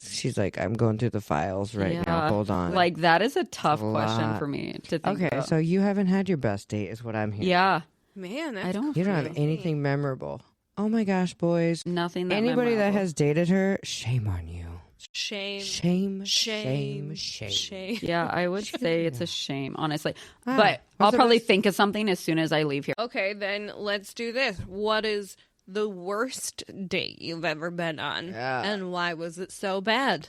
She's like, I'm going through the files right now. Hold on. Like, that is a tough question for me to think about. So you haven't had your best date is what I'm hearing. Yeah. Man, you don't have anything memorable. Oh my gosh, boys. Nothing that Anybody memorable. that has dated her, shame on you. Shame. Yeah, I would say it's a shame, honestly. But I'll probably think of something as soon as I leave here. Okay, then let's do this. What is the worst date you've ever been on? Yeah. And why was it so bad?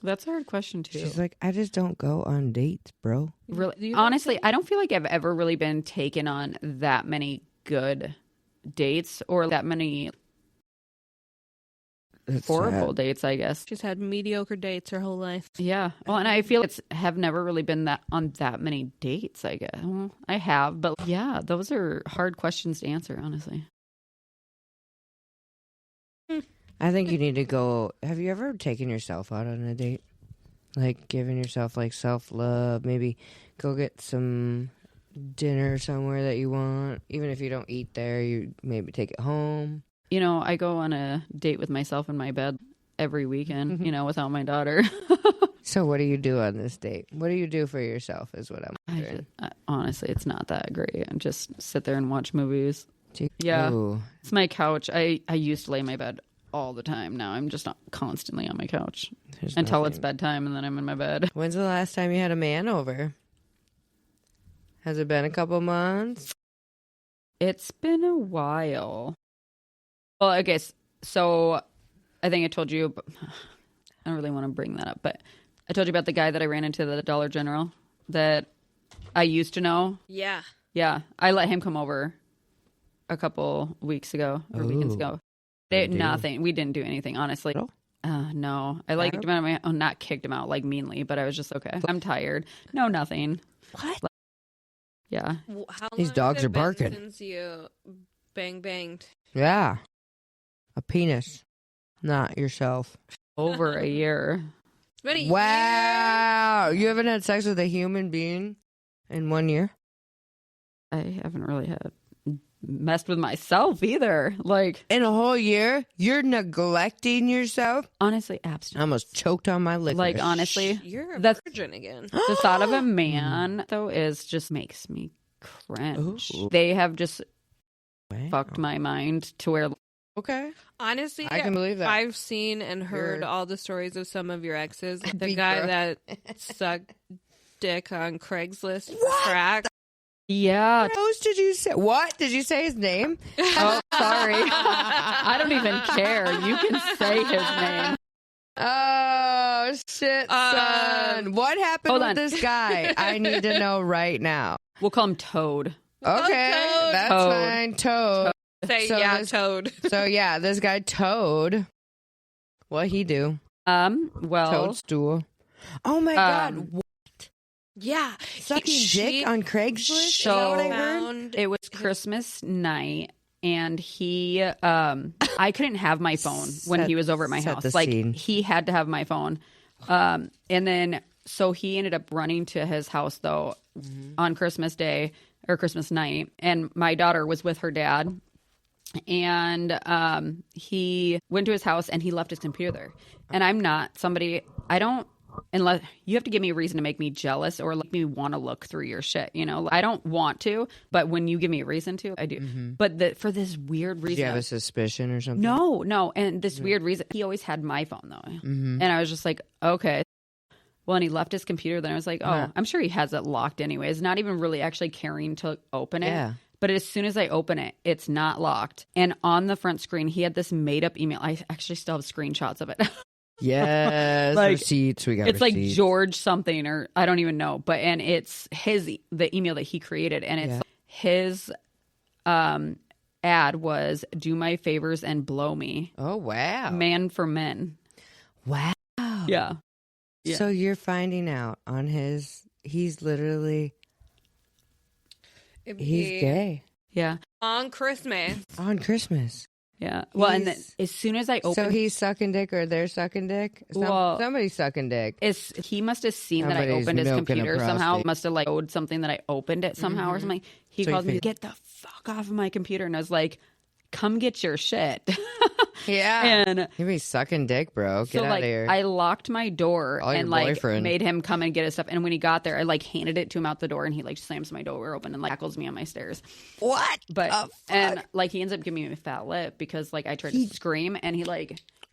That's a hard question, too. She's like, I just don't go on dates, bro. Really, honestly, I don't feel like I've ever really been taken on that many good dates or that many horrible dates, I guess. She's had mediocre dates her whole life. Yeah. Well, and I feel have never really been on that many dates, I guess. Well, I have, but yeah, those are hard questions to answer, honestly. I think you need to go. Have you ever taken yourself out on a date? Like giving yourself like self-love, maybe go get some dinner somewhere that you want. Even if you don't eat there, you maybe take it home. You know, I go on a date with myself in my bed every weekend, without my daughter. So what do you do on this date? What do you do for yourself is what I'm wondering. Honestly, it's not that great. I just sit there and watch movies. Yeah. Ooh. It's my couch. I used to lay in my bed all the time. Now I'm just not constantly on my couch until it's bedtime, and then I'm in my bed. When's the last time you had a man over? Has it been a couple months? It's been a while. Well, I guess, so I think I told you, but I don't really want to bring that up, but I told you about the guy that I ran into at the Dollar General that I used to know. Yeah. Yeah. I let him come over a couple weeks ago or weekends ago. Nothing. We didn't do anything, honestly. No. I kicked him out not kicked him out like meanly, but I was just okay. I'm tired. No, nothing. What? Yeah. How These dogs are barking. Since you banged? Yeah. A penis. Not yourself. Over a year. It's been a year. Wow. You haven't had sex with a human being in 1 year? I haven't really messed with myself either. Like, in a whole year? You're neglecting yourself? Honestly, abstinence. I almost choked on my liquor. Like, honestly, you're a virgin again. The thought of a man, though, just makes me cringe. Ooh. They have just fucked my mind to where... Okay. Honestly, I can believe that. I've seen and heard all the stories of some of your exes. The guy that sucked dick on Craigslist crack. Yeah. What else did you say? What? Did you say his name? Oh, sorry. I don't even care. You can say his name. Oh, shit, son. What happened with this guy? I need to know right now. We'll call him Toad. Okay, that's fine. Toad. Say Toad. So, yeah, this guy, Toad. What he do? Well. Toadstool. Oh, my God. Yeah. Sucking dick on Craigslist? So, Is that what I heard? It was Christmas night, and I couldn't have my phone when he was over at my house. Like, he had to have my phone. And then, so he ended up running to his house, though, on Christmas Day, or Christmas night, and my daughter was with her dad. And he went to his house and he left his computer there. And I'm not somebody, unless you have to give me a reason to make me jealous or make me want to look through your shit. I don't want to, but when you give me a reason to, I do. But for this weird reason. Did you have a suspicion or something? No. And this weird reason, he always had my phone though. And I was just like, okay. Well, and he left his computer. Then I was like, I'm sure he has it locked anyways. Not even really actually caring to open it. Yeah. But as soon as I open it, it's not locked. And on the front screen, he had this made-up email. I actually still have screenshots of it. Yes, like, receipts. We got it's receipts. Like George something, or I don't even know. And it's the email that he created. And it's his ad was, do my favors and blow me. Oh, wow. Man for men. Wow. Yeah. So you're finding out on he's literally... He's gay. Yeah. On Christmas. Yeah. Well, and then as soon as I opened... So he's sucking dick or they're sucking dick? Somebody's sucking dick. He must have seen that I opened his computer somehow. Must have owed something that I opened it somehow or something. He called me, get the fuck off of my computer. And I was like, come get your shit. Yeah. And you be sucking dick, bro. Get so, out of here. I locked my door and boyfriend. made him come and get his stuff. And when he got there, I handed it to him out the door, and he slams my door open and tackles me on my stairs. What? But and he ends up giving me a fat lip because I tried to scream, and he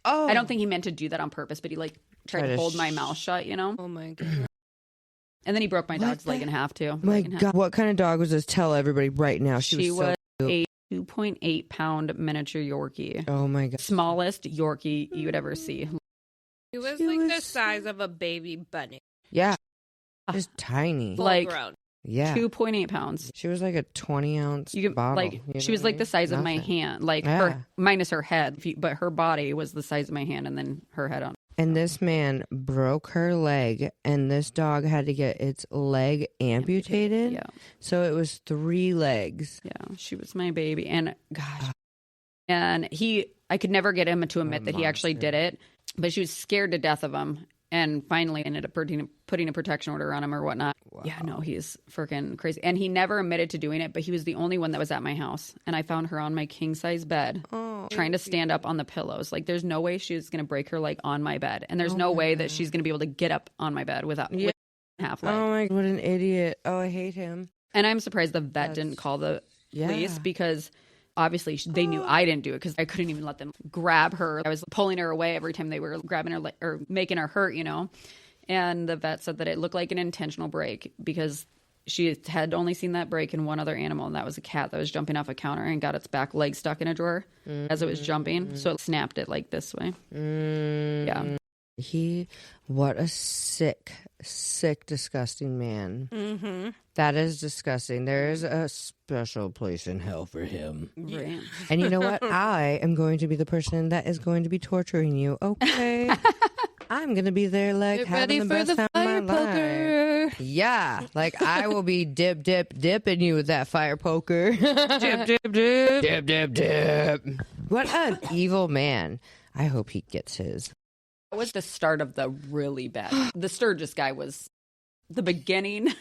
I don't think he meant to do that on purpose, but he tried to hold my mouth shut, Oh my god. And then he broke my dog's leg in half too. My god, what kind of dog was this? Tell everybody right now. She was a 2.8 pound miniature Yorkie. Oh my god. Smallest Yorkie you would ever see. It was the size of a baby bunny. Yeah. Just tiny. Full grown. Yeah. 2.8 pounds. She was like a 20-ounce bottle. She was the size of my hand. Her, minus her head. But her body was the size of my hand, and then her head on. And this man broke her leg, and this dog had to get its leg amputated. Yeah. So it was 3 legs. Yeah, she was my baby. And gosh. And I could never get him to admit that he actually did it, but she was scared to death of him. And finally ended up putting a protection order on him or whatnot. Wow. Yeah, no, he's freaking crazy. And he never admitted to doing it, but he was the only one that was at my house. And I found her on my king-size bed trying to stand up on the pillows. There's no way she was going to break her leg on my bed. And there's no way that she's going to be able to get up on my bed with half leg. Oh, my God, what an idiot. Oh, I hate him. And I'm surprised the vet didn't call the police because... Obviously, they knew I didn't do it because I couldn't even let them grab her. I was pulling her away every time they were grabbing her or making her hurt, And the vet said that it looked like an intentional break because she had only seen that break in one other animal, and that was a cat that was jumping off a counter and got its back leg stuck in a drawer as it was jumping. So it snapped it this way. Yeah. What a sick, disgusting man. Mm-hmm. That is disgusting. There is a special place in hell for him. Right. And you know what? I am going to be the person that is going to be torturing you. Okay. I'm going to be there Get having the best time of my life. Yeah. I will be dipping you with that fire poker. Dip. What an evil man. I hope he gets his. That was the start of the really bad. The Sturgis guy was the beginning.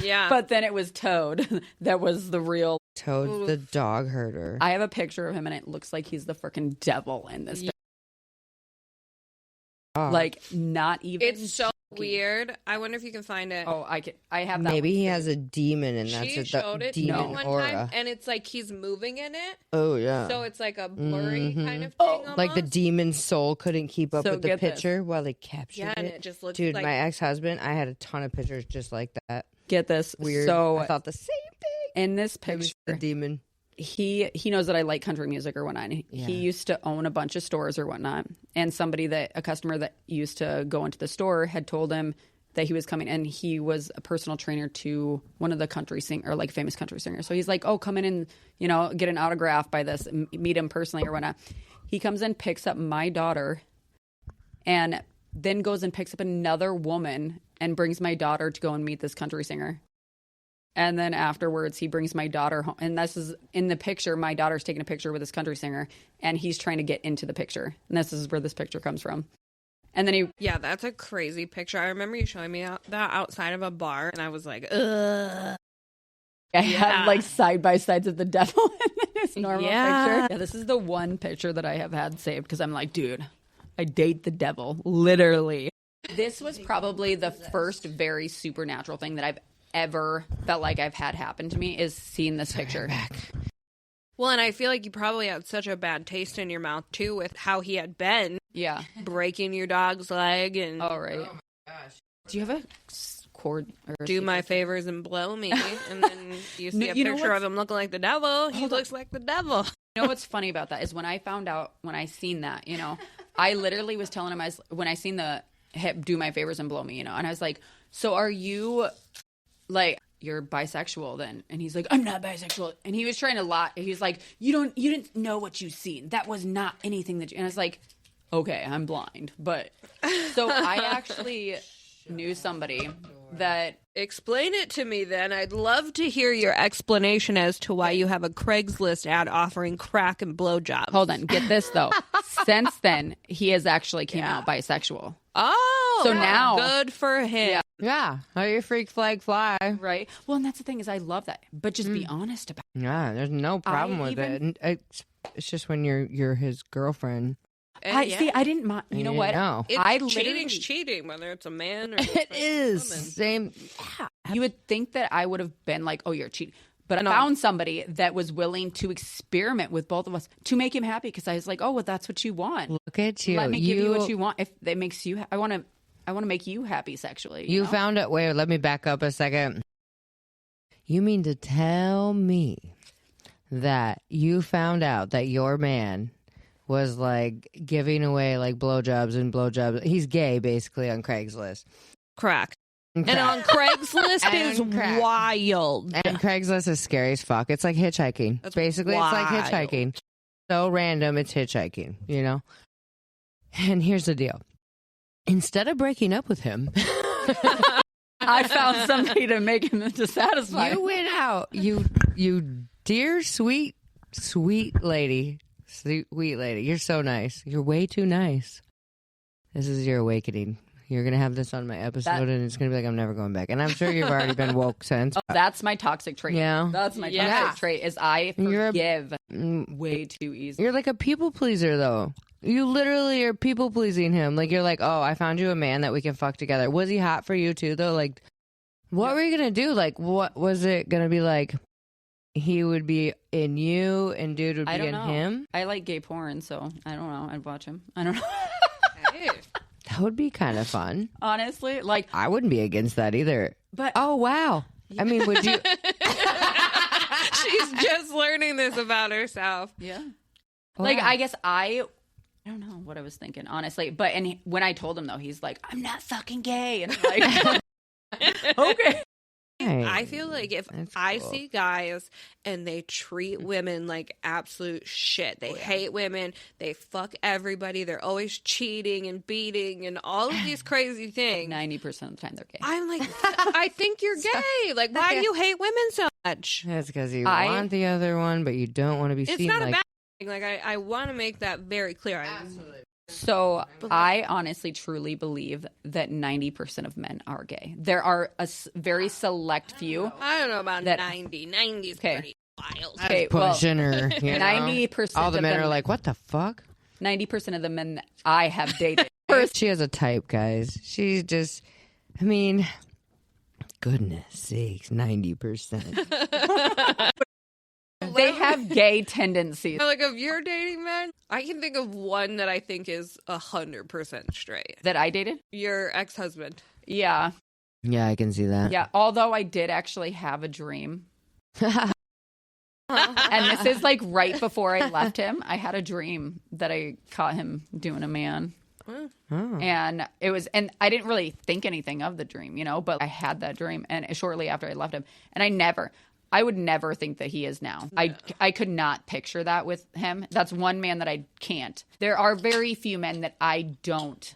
Yeah. But then it was Toad that was the real. Toad's the dog herder. I have a picture of him, and it looks like he's the freaking devil in this. Not even. It's so weird. I wonder if you can find it. Oh, I have that. Maybe he has a demon, and that's she showed it demon one aura. time, and it's he's moving in it. Oh yeah. So it's a blurry kind of thing. Like the demon soul couldn't keep up with the picture while they captured it. Yeah, and it just looks Dude, my ex-husband, I had a ton of pictures just like that. Get this. Weird. So I thought the same thing. In this picture, the demon. He knows that I like country music or whatnot. He used to own a bunch of stores or whatnot. And a customer that used to go into the store had told him that he was coming, and he was a personal trainer to one of the famous country singers. So he's like, oh, come in and, get an autograph by this, meet him personally or whatnot. He comes in, picks up my daughter, and then goes and picks up another woman and brings my daughter to go and meet this country singer. And then afterwards, he brings my daughter home. And this is in the picture. My daughter's taking a picture with this country singer, and he's trying to get into the picture. And this is where this picture comes from. And then Yeah, that's a crazy picture. I remember you showing me that outside of a bar, and I was like, ugh. I had side by sides of the devil in his normal picture. Yeah, this is the one picture that I have had saved because I'm like, dude, I date the devil, literally. This was probably the first very supernatural thing that I've ever felt like I've had happen to me is seeing this picture. Well, and I feel like you probably had such a bad taste in your mouth too with how he had been. Yeah. Breaking your dog's leg and oh right. Oh my gosh. Do you have a cord or do my favors and blow me? And then you see a picture of him looking like the devil. He looks like the devil. You know what's funny about that is when I seen that, I literally was telling him when I seen the do my favors and blow me, and I was like, so are you you're bisexual then? And he's like, I'm not bisexual. And he was trying to lie. He's like, you didn't know what you've seen. That was not anything and I was like, okay, I'm blind. But so I actually knew somebody that explain it to me then. I'd love to hear your explanation as to why you have a Craigslist ad offering crack and blowjobs. Hold on, get this though. Since then, he has actually came out bisexual. Oh, so now good for him. Yeah. Yeah, let your freak flag fly. Right. Well, and that's the thing is I love that, but just be honest about it. Yeah, there's no problem with it. It's just when you're his girlfriend. See, I didn't mind. You know what? Cheating's cheating, whether it's a man or it is woman. same. Yeah. You would think that I would have been like, "Oh, you're cheating," but I found somebody that was willing to experiment with both of us to make him happy. Because I was like, "Oh, well, that's what you want. Look at you. Let me give you what you want. If that makes you, I want to make you happy sexually." You know? found it. Wait, let me back up a second. You mean to tell me that you found out that your man was like giving away like blowjobs? He's gay, basically, on Craigslist. Correct. And on Craigslist is wild. And Craigslist is scary as fuck. It's like hitchhiking. It's like hitchhiking. So random, it's hitchhiking, you know? And here's the deal. Instead of breaking up with him, I found somebody to make him dissatisfied. You went out. You dear, sweet lady. Sweet lady. You're so nice. You're way too nice. This is your awakening. You're going to have this on my episode, and it's going to be like, I'm never going back. And I'm sure you've already been woke since. Oh, that's my toxic trait. Yeah. That's my toxic trait is I forgive way too easily. You're like a people pleaser, though. You literally are people pleasing him. Like, you're like, oh, I found you a man that we can fuck together. Was he hot for you, too, though? Like, what were you going to do? Like, what was it going to be like? He would be in you, and dude would be in him? I like gay porn, so I don't know. I'd watch him. I don't know. Hey. That would be kind of fun. Honestly, like I wouldn't be against that either. But oh wow, I mean, would you? She's just learning this about herself. Yeah. Wow. Like I guess I don't know what I was thinking, honestly. But when I told him though, he's like, "I'm not fucking gay," and I'm like, okay. I feel like if I see guys and they treat women like absolute shit, they hate women, they fuck everybody, they're always cheating and beating and all of these crazy things. 90% of the time they're gay. I'm like, I think you're gay. Like, why do you hate women so much? That's because you want the other one, but you don't want to be seen. It's not like... a bad thing. Like, I want to make that very clear. Absolutely. So I honestly, truly believe that 90% of men are gay. There are a very select few. I don't know about 90. 90 is pretty wild. Okay, pushing her. 90%. All the men are like, what the fuck? 90% of the men that I have dated. She has a type, guys. She's just, I mean, goodness sakes, 90%. They have gay tendencies. Like, if you're dating men, I can think of one that I think is 100% straight. That I dated? Your ex-husband. Yeah. Yeah, I can see that. Yeah, although I did actually have a dream. And this is like right before I left him. I had a dream that I caught him doing a man. Oh. And it was, and I didn't really think anything of the dream, you know, but I had that dream and shortly after I left him. And I would never think that he is now. No. I could not picture that with him. That's one man that I can't. There are very few men that I don't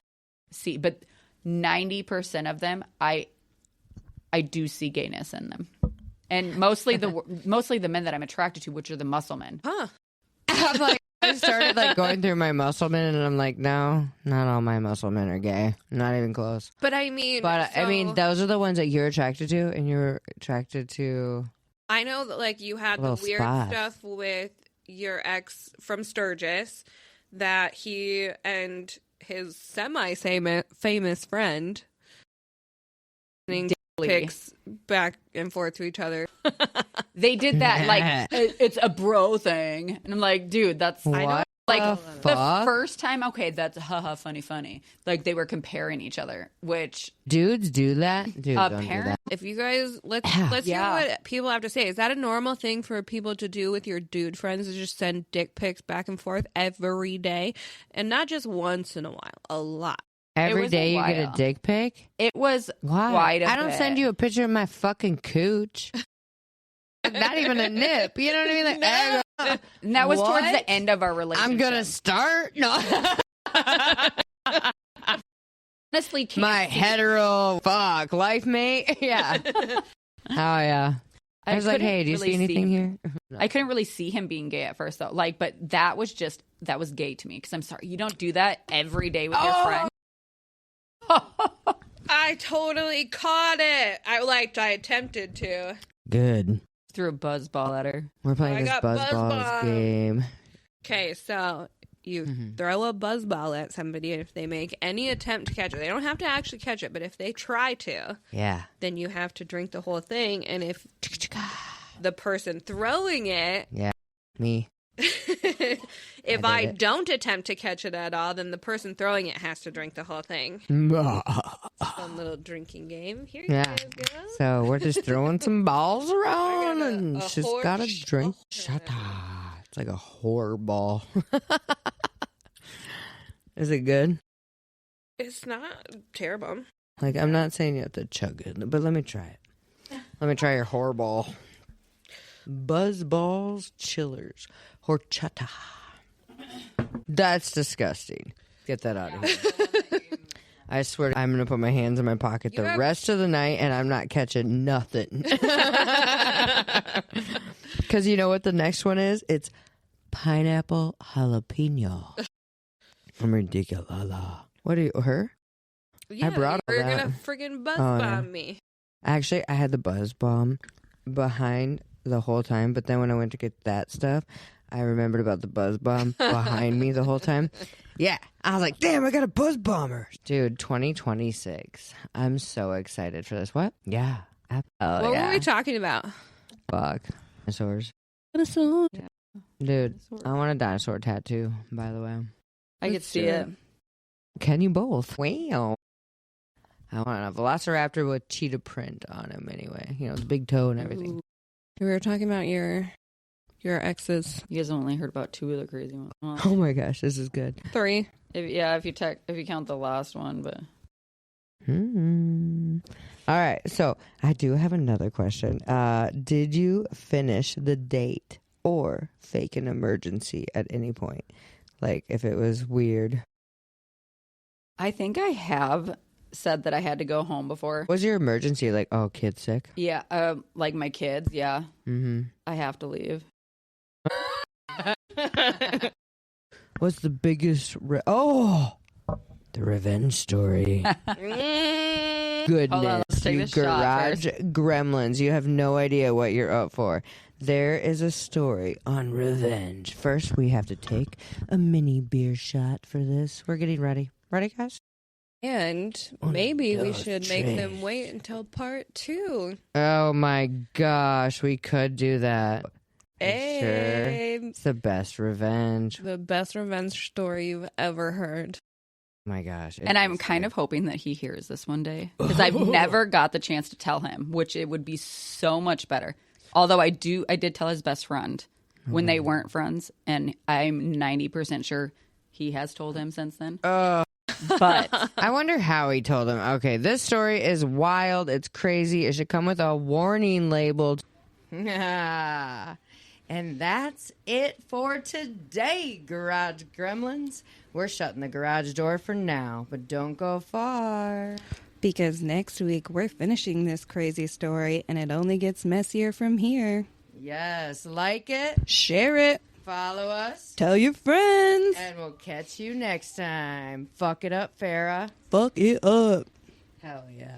see, but 90% of them, I do see gayness in them. And mostly the men that I'm attracted to, which are the muscle men. Huh. I'm like, I started like going through my muscle men, and I'm like, no, not all my muscle men are gay. Not even close. But I mean, those are the ones that you're attracted to, and you're attracted to. I know that like you had the weird stuff with your ex from Sturgis, that he and his semi-famous friend pics back and forth to each other. They did that like it's a bro thing, and I'm like, dude, that's what? I know. Like the first time, okay, that's haha funny. Like they were comparing each other, which dudes do that. Dudes don't do that. If you guys let's hear what people have to say. Is that a normal thing for people to do with your dude friends? To just send dick pics back and forth every day, and not just once in a while, a lot. Every day you get a dick pic? It was quite a I don't bit. send you a picture of my fucking cooch. Not even a nip. You know what I mean? Like, no. And that was towards the end of our relationship. I'm going to start? No. Honestly, my hetero fuck life mate? Yeah. Oh, yeah. I was like, hey, do you see anything here? No. I couldn't really see him being gay at first, though. Like, but that was gay to me. Because I'm sorry, you don't do that every day with your friend. I I totally caught it. I attempted to. Good. Threw a buzz ball at her. We're playing this buzz balls game. Okay, so you throw a buzz ball at somebody, and if they make any attempt to catch it, they don't have to actually catch it, but if they try to, then you have to drink the whole thing. And if the person throwing it, me. If I don't attempt to catch it at all, then the person throwing it has to drink the whole thing. Fun little drinking game. Here you go. So we're just throwing some balls around, and she's got a drink. Shut up. It's like a whore ball. Is it good? It's not terrible. Like, I'm not saying you have to chug it, but let me try it. Let me try your whore ball. Buzz balls chillers. Horchata. That's disgusting. Get that out of here. I swear I'm going to put my hands in my pocket the rest of the night, and I'm not catching nothing. Because you know what the next one is? It's pineapple jalapeno. I'm ridiculous. What are you, her? Yeah, I brought all that. You're going to friggin' buzz bomb me. Actually, I had the buzz bomb behind the whole time, but then when I went to get that stuff, I remembered about the buzz bomb behind me the whole time. Yeah, I was like, damn, I got a buzz bomber. Dude, 2026. I'm so excited for this. What? Yeah. What were we talking about? Fuck. Dinosaurs. Dinosaurs. Yeah. Dude, I want a dinosaur tattoo, by the way. I could see it. Can you both? Wow. I want a velociraptor with cheetah print on him anyway. You know, the big toe and everything. Ooh. We were talking about your exes. You guys only heard about 2 of the crazy ones. Well, oh my gosh, this is good. 3. If you count the last one, but. All right, so I do have another question. Did you finish the date or fake an emergency at any point? Like if it was weird. I think I have said that I had to go home before. Was your emergency like, oh, kid's sick? Yeah, like my kids, yeah. Mm-hmm. I have to leave. What's the biggest... the revenge story. Goodness, you garage gremlins. You have no idea what you're up for. There is a story on revenge. First, we have to take a mini beer shot for this. We're getting ready. Ready, guys? And maybe we should make them wait until part 2. Oh my gosh, we could do that. Hey. Sure. It's the best revenge. The best revenge story you've ever heard. Oh my gosh. And I'm kind of hoping that he hears this one day. Because I've never got the chance to tell him, which it would be so much better. Although I did tell his best friend when they weren't friends. And I'm 90% sure he has told him since then. But I wonder how he told him. Okay, this story is wild. It's crazy. It should come with a warning labeled. And that's it for today, Garage Gremlins. We're shutting the garage door for now, but don't go far. Because next week we're finishing this crazy story, and it only gets messier from here. Yes, like it. Share it. Follow us. Tell your friends. And we'll catch you next time. Fuck it up, Farrah. Fuck it up. Hell yeah.